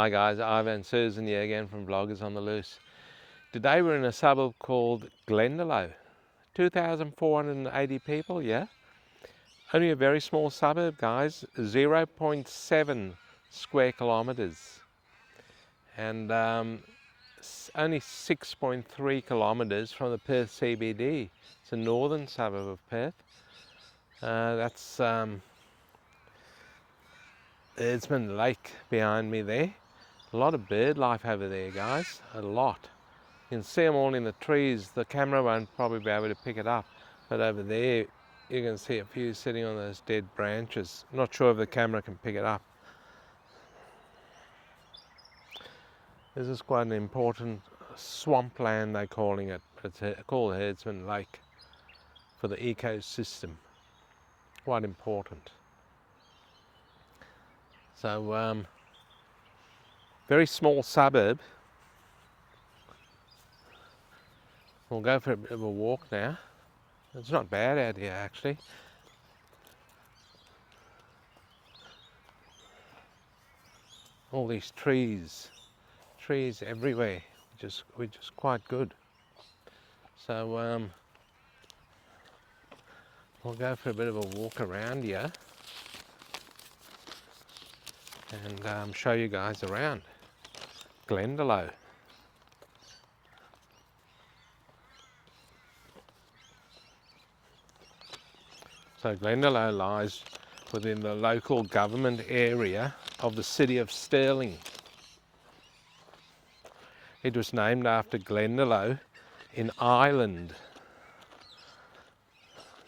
Hi guys, Ivan and Susan here again from Vloggers on the Loose. Today we're in a suburb called Glendalough. 2,480 people, yeah? Only a very small suburb, guys. 0.7 square kilometres. And only 6.3 kilometres from the Perth CBD. It's a northern suburb of Perth. That's Herdsman Lake behind me there. A lot of bird life over there, guys. A lot. You can see them all in the trees. The camera won't probably be able to pick it up, but over there you can see a few sitting on those dead branches. Not sure if the camera can pick it up. This is quite an important swampland, they're calling it. It's called Herdsman Lake for the ecosystem. Quite important. So very small suburb. We'll go for a bit of a walk now. It's not bad out here actually. All these trees everywhere, which is quite good. So we'll go for a bit of a walk around here and show you guys around Glendalough. So Glendalough lies within the local government area of the city of Stirling. It was named after Glendalough in Ireland.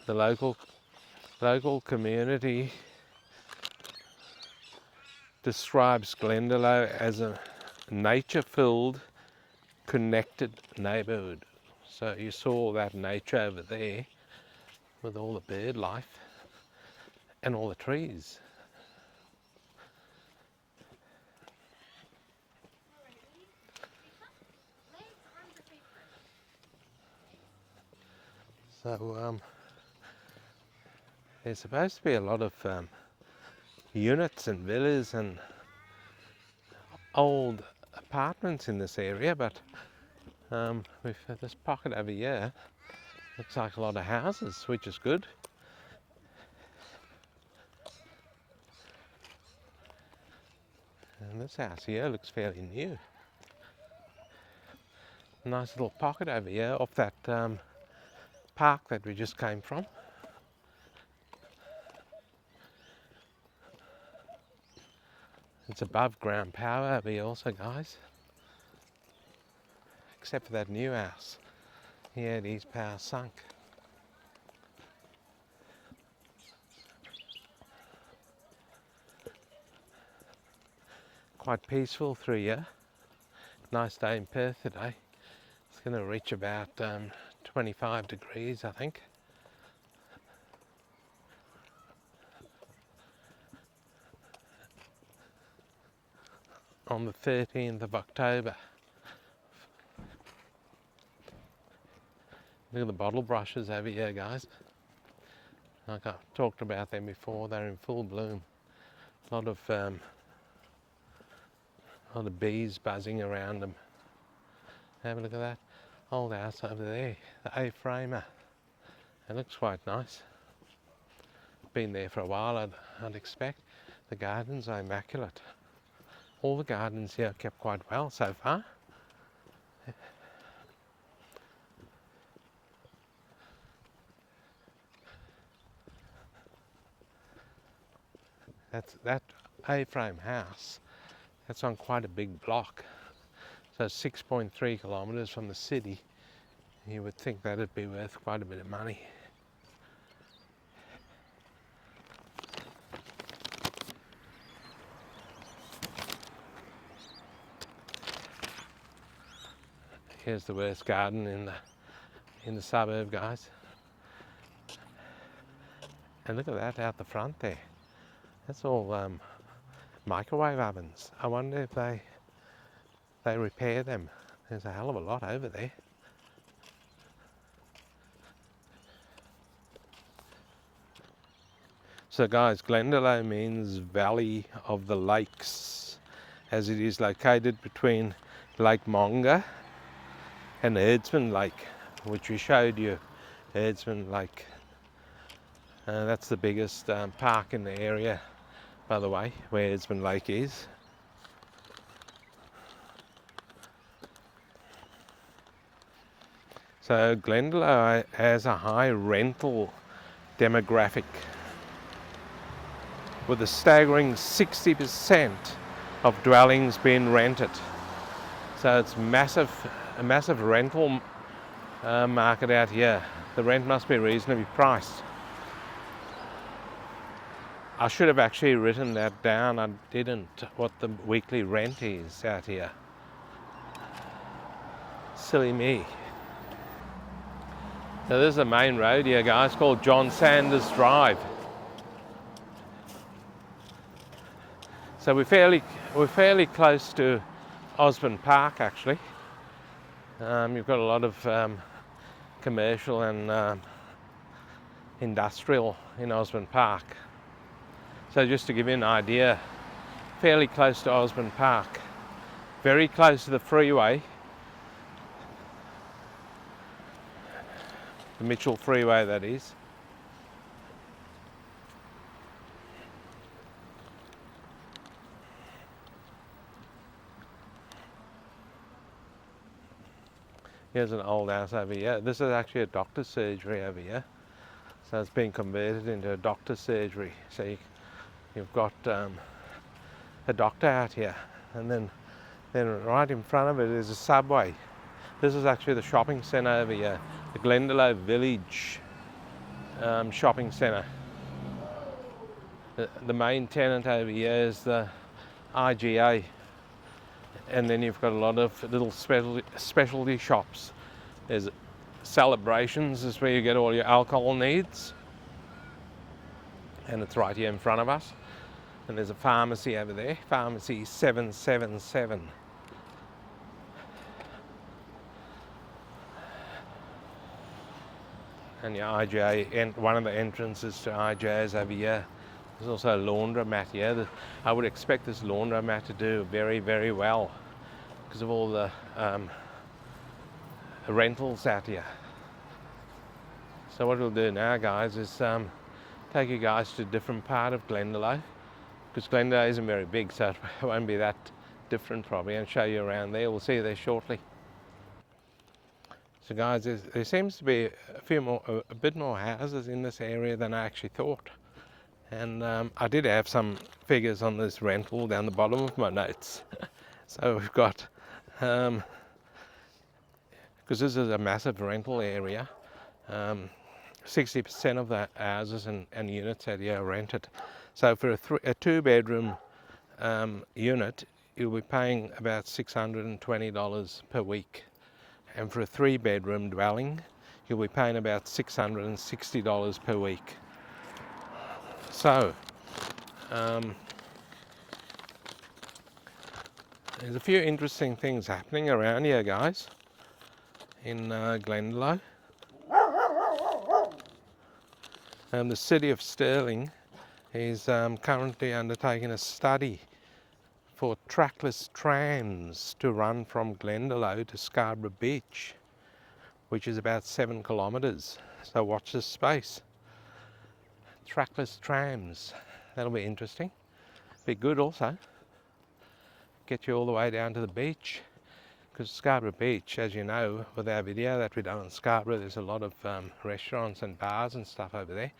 The local community describes Glendalough as a nature-filled, connected neighbourhood. So you saw that nature over there with all the bird life and all the trees. So there's supposed to be a lot of units and villas and old apartments in this area, but we've had this pocket over here. Looks like a lot of houses, which is good. And this house here looks fairly new. Nice little pocket over here off that park that we just came from. It's above ground power over here also, guys. Except for that new house. Yeah, it is power sunk. Quite peaceful through here. Nice day in Perth today. It's going to reach about 25 degrees, I think. On the 13th of October. Look at the bottle brushes over here, guys. Like I've talked about them before, they're in full bloom. A lot of bees buzzing around them. Have a look at that old house over there, the A-framer. It looks quite nice. Been there for a while, I'd expect. The gardens are immaculate. All the gardens here are kept quite well so far. That A-frame house, that's on quite a big block. So 6.3 kilometres from the city. You would think that'd be worth quite a bit of money. Here's the worst garden in the suburb, guys. And look at that out the front there. That's all microwave ovens. I wonder if they repair them. There's a hell of a lot over there. So guys, Glendalough means Valley of the Lakes. as it is located between Lake Monga and Herdsman Lake, which we showed you. Herdsman Lake. That's the biggest park in the area, by the way, where Herdsman Lake is. So Glendalough has a high rental demographic, with a staggering 60% of dwellings being rented. So it's a massive rental market out here. The rent must be reasonably priced. I should have actually written that down. I didn't, what the weekly rent is out here. Silly me. So this is the main road here, guys, called John Sanders Drive. So we're fairly close to Osborne Park, actually. You've got a lot of commercial and industrial in Osborne Park. So just to give you an idea, fairly close to Osborne Park, very close to the freeway, the Mitchell Freeway, that is. Here's an old house over here. This is actually a doctor's surgery over here. So it's been converted into a doctor's surgery. So you've got a doctor out here, and then right in front of it is a subway. This is actually the shopping centre over here, the Glendalough Village shopping centre. The main tenant over here is the IGA, and then you've got a lot of little specialty shops. There's Celebrations, is where you get all your alcohol needs, and it's right here in front of us. And there's a pharmacy over there, pharmacy 777. And your IGA, and one of the entrances to IGA is over here. There's also a laundromat here. I would expect this laundromat to do very, very well because of all the rentals out here. So what we'll do now, guys, is take you guys to a different part of Glendalough, because Glendalough isn't very big, so it won't be that different probably, and show you around there. We'll see you there shortly. So guys, there seems to be a bit more houses in this area than I actually thought. And I did have some figures on this rental down the bottom of my notes. So we've got, because this is a massive rental area, 60% of the houses and units out here are rented. So for a two-bedroom unit, you'll be paying about $620 per week. And for a three-bedroom dwelling, you'll be paying about $660 per week. So, there's a few interesting things happening around here, guys, in Glendalough. The city of Stirling is currently undertaking a study for trackless trams to run from Glendalough to Scarborough Beach, which is about 7 kilometres. So watch this space. Trackless trams, that'll be interesting. Be good also. Get you all the way down to the beach, because Scarborough Beach, as you know, with our video that we done on Scarborough, there's a lot of restaurants and bars and stuff over there.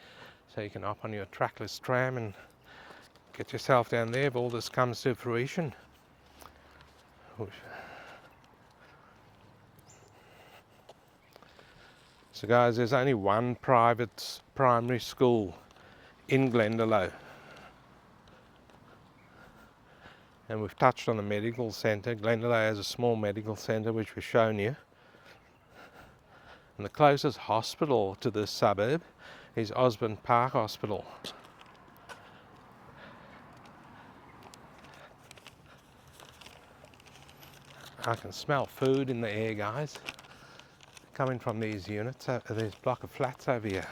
So you can hop on your trackless tram and get yourself down there if all this comes to fruition. So guys, there's only one private primary school in Glendalough. And we've touched on the medical centre. Glendalough has a small medical centre which we've shown you. And the closest hospital to this suburb is Osborne Park Hospital. I can smell food in the air, guys, coming from these units, these block of flats over here.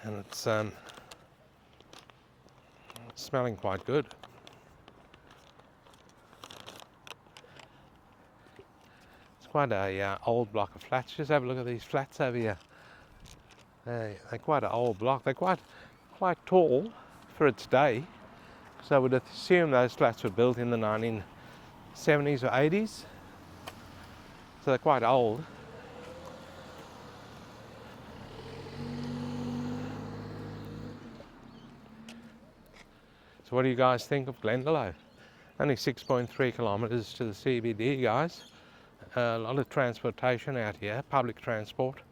And it's smelling quite good. quite a old block of flats. Just have a look at these flats over here. They're quite an old block. They're quite tall for its day. So I would assume those flats were built in the 1970s or 80s. So they're quite old. So what do you guys think of Glendalough? Only 6.3 kilometres to the CBD, guys. A lot of transportation out here, public transport.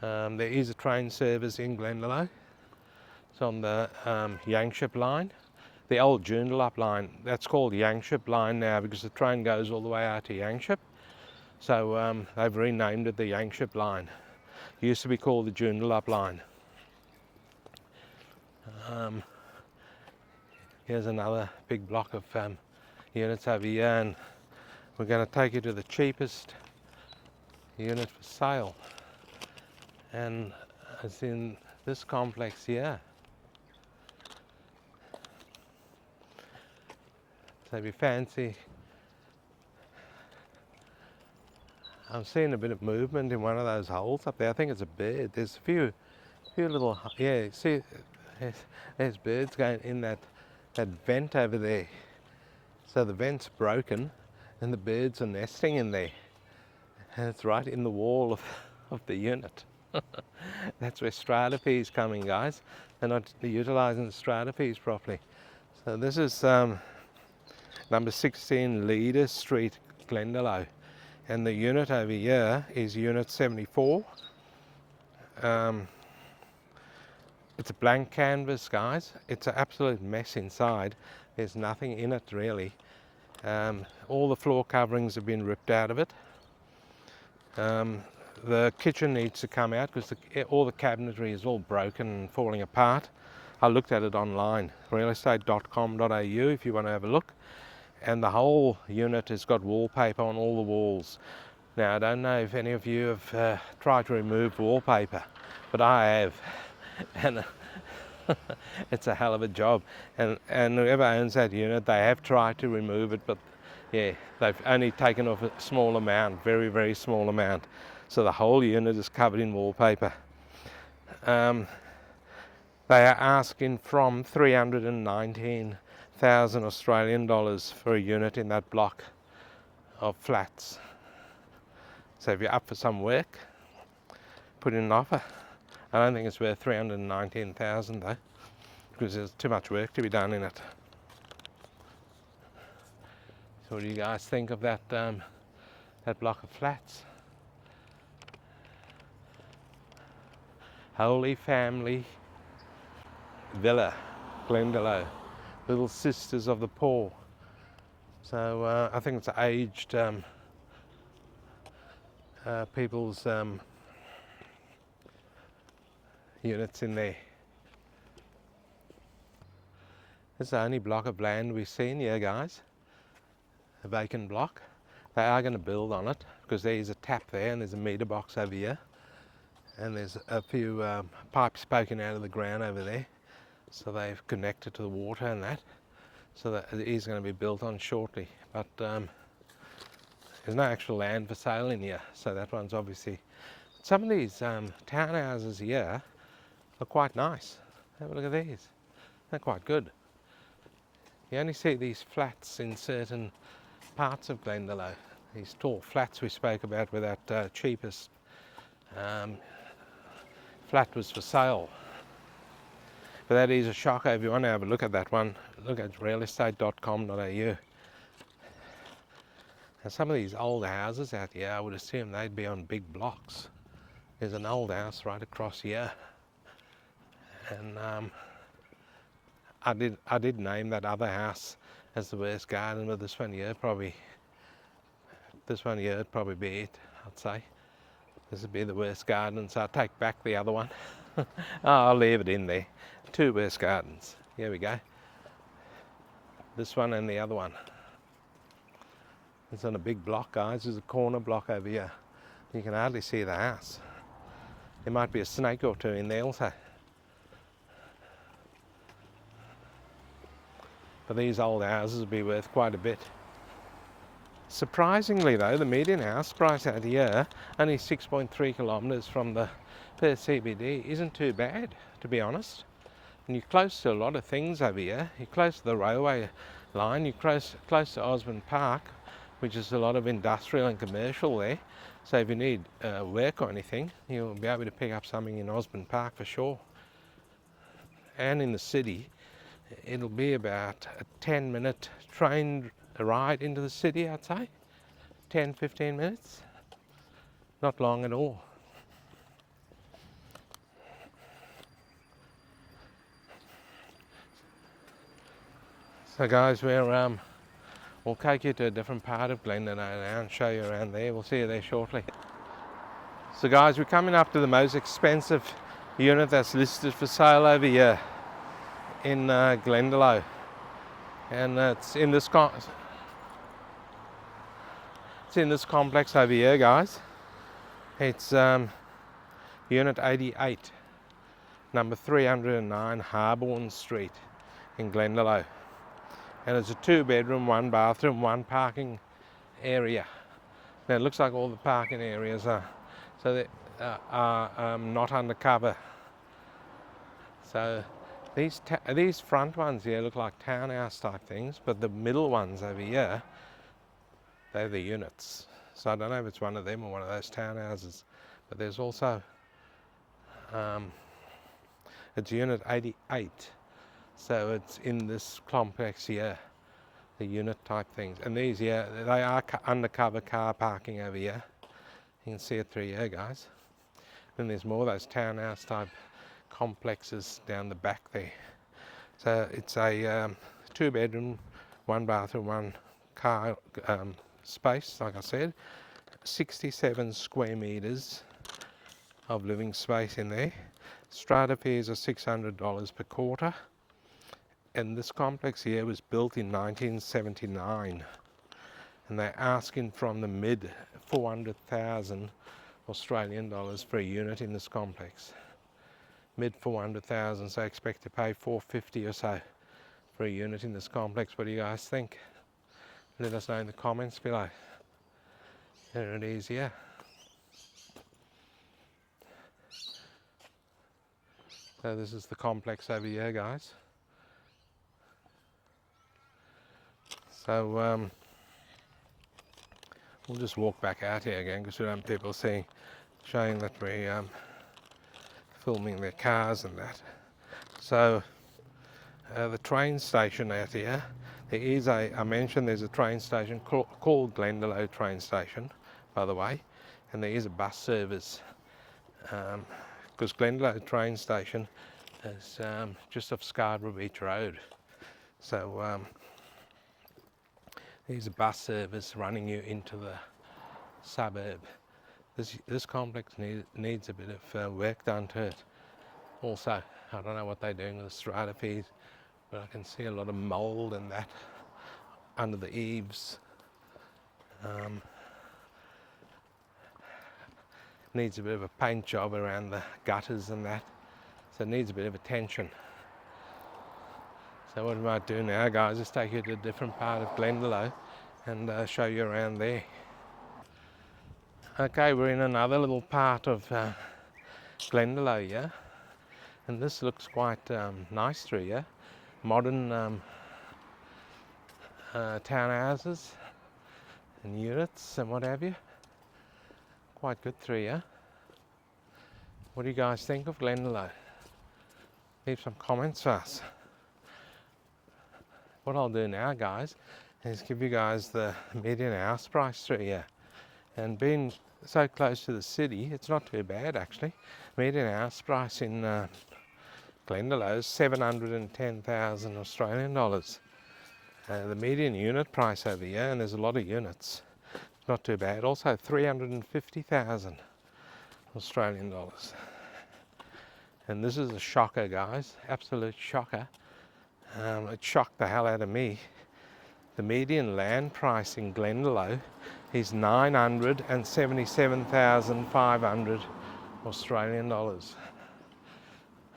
There is a train service in Glendalough. It's on the Yangship line. The old Glendalough line, that's called Yangship line now because the train goes all the way out to Yangship. So they've renamed it the Yangship line. It used to be called the Glendalough line. Here's another big block of units over here, and we're going to take you to the cheapest unit for sale, and it's in this complex here. So if you fancy, I'm seeing a bit of movement in one of those holes up there. I think it's a bird. There's a few little, yeah, see, there's birds going in that vent over there. So the vent's broken and the birds are nesting in there. And it's right in the wall of the unit. That's where strata is coming, guys. They're not utilising the strata properly. So this is number 16 Leader Street, Glendalough. And the unit over here is unit 74. It's a blank canvas, guys. It's an absolute mess inside. There's nothing in it really. All the floor coverings have been ripped out of it. The kitchen needs to come out because all the cabinetry is all broken and falling apart. I looked at it online, realestate.com.au if you want to have a look. And the whole unit has got wallpaper on all the walls. Now I don't know if any of you have tried to remove wallpaper, but I have. And it's a hell of a job, and whoever owns that unit, they have tried to remove it, but yeah, they've only taken off a small amount, very, very small amount. So the whole unit is covered in wallpaper. They are asking from 319,000 Australian dollars for a unit in that block of flats. So if you're up for some work, put in an offer. I don't think it's worth 319,000 though, because there's too much work to be done in it. So what do you guys think of that that block of flats? Holy Family Villa, Glendalough, Little Sisters of the Poor. So I think it's aged people's units in there. It's the only block of land we've seen here, guys. A vacant block. They are going to build on it because there's a tap there and there's a meter box over here, and there's a few pipes poking out of the ground over there, so they've connected to the water and that, so that it is going to be built on shortly. But there's no actual land for sale in here, so that one's obviously. Some of these townhouses here are quite nice. Have a look at these. They're quite good. You only see these flats in certain parts of Glendalough. These tall flats we spoke about where that cheapest flat was for sale. But that is a shocker. If you want to have a look at that one, look at realestate.com.au. And some of these old houses out here, I would assume they'd be on big blocks. There's an old house right across here. And I did name that other house as the worst garden, but this one here would probably be it, I'd say. This would be the worst garden, so I'll take back the other one. I'll leave it in there. Two worst gardens. Here we go. This one and the other one. It's on a big block, guys. There's a corner block over here. You can hardly see the house. There might be a snake or two in there also. But these old houses will be worth quite a bit. Surprisingly though, the median house price out here, only 6.3 kilometres from the Perth CBD, isn't too bad, to be honest. And you're close to a lot of things over here. You're close to the railway line, you're close to Osborne Park, which is a lot of industrial and commercial there. So if you need work or anything, you'll be able to pick up something in Osborne Park for sure. And in the city, it'll be about a 10-minute train ride into the city, I'd say. 10-15 minutes. Not long at all. So guys, we'll take you to a different part of Glendalough now and show you around there. We'll see you there shortly. So guys, we're coming up to the most expensive unit that's listed for sale over here in Glendalough. And it's in this complex over here, guys. It's Unit 88, number 309 Harborne Street in Glendalough. And it's a 2-bedroom, 1 bathroom, 1 parking area. Now it looks like all the parking areas are not undercover. So these front ones here look like townhouse type things, but the middle ones over here, they're the units. So I don't know if it's one of them or one of those townhouses, but there's also it's Unit 88. So it's in this complex here, the unit type things. And these here, they are undercover car parking over here. You can see it through here, guys. Then there's more of those townhouse type complexes down the back there. So it's a 2-bedroom, 1 bathroom, 1 car space, like I said. 67 square metres of living space in there. Strata fees are $600 per quarter. And this complex here was built in 1979. And they're asking from the mid 400,000 Australian dollars for a unit in this complex. Mid 400,000, so I expect to pay 450 or so for a unit in this complex. What do you guys think? Let us know in the comments below. There it is, yeah. So this is the complex over here, guys. So we'll just walk back out here again because we don't want people showing that we're filming their cars and that. So the train station out here, there is I mentioned there's a train station called Glendalough train station, by the way, and there is a bus service because Glendalough train station is just off Scarborough Beach Road. So there's a bus service running you into the suburb. This complex needs a bit of work done to it. Also, I don't know what they're doing with the strata fees, but I can see a lot of mould and that under the eaves. Needs a bit of a paint job around the gutters and that, so it needs a bit of attention. So what we might do now, guys, is take you to a different part of Glendalough and show you around there. Okay, we're in another little part of Glendalough, yeah, and this looks quite nice through here. Modern townhouses and units and what have you. Quite good through here. What do you guys think of Glendalough? Leave some comments for us. What I'll do now, guys, is give you guys the median house price through here. And being so close to the city, it's not too bad actually. Median house price in Glendalough is 710,000 Australian dollars. The median unit price over here, and there's a lot of units, not too bad. Also 350,000 Australian dollars. And this is a shocker, guys, absolute shocker. It shocked the hell out of me. The median land price in Glendalough is 977,500 Australian dollars.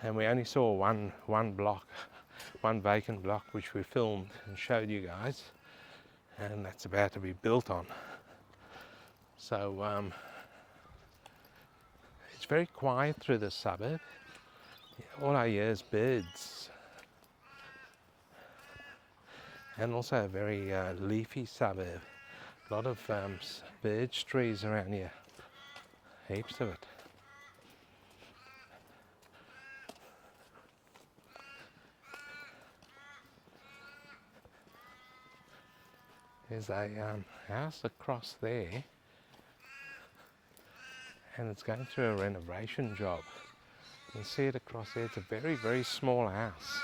And we only saw one block, one vacant block, which we filmed and showed you guys. and that's about to be built on. So it's very quiet through the suburb. All I hear is birds, and also a very leafy suburb. A lot of birch trees around here, heaps of it. There's a house across there, and it's going through a renovation job. You can see it across there. It's a very, very small house,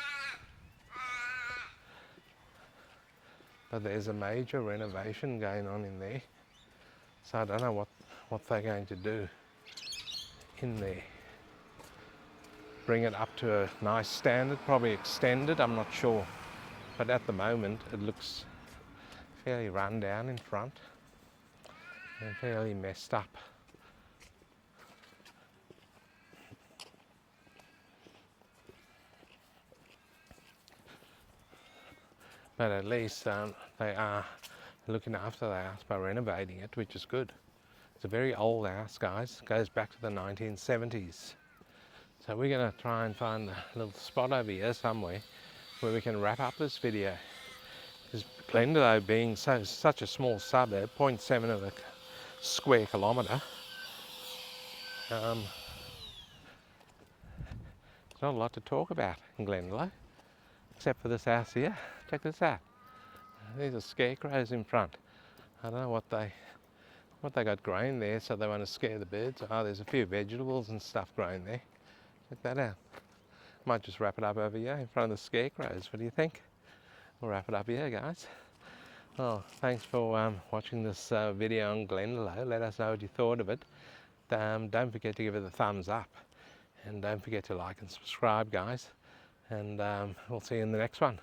but there's a major renovation going on in there, so I don't know what they're going to do in there. Bring it up to a nice standard, probably extend it, I'm not sure, but at the moment it looks fairly run down in front and fairly messed up. But at least they are looking after the house by renovating it, which is good. It's a very old house, guys. It goes back to the 1970s. So we're going to try and find a little spot over here somewhere where we can wrap up this video. Because Glendalough being such a small suburb, 0.7 of a square kilometre, there's not a lot to talk about in Glendalough, except for this house here. Check this out. These are scarecrows in front. I don't know what they got growing there, so they want to scare the birds. Oh, there's a few vegetables and stuff growing there. Check that out. Might just wrap it up over here in front of the scarecrows. What do you think? We'll wrap it up here, guys. Oh, thanks for watching this video on Glendalough. Let us know what you thought of it. Don't forget to give it a thumbs up, and don't forget to like and subscribe, guys. And we'll see you in the next one.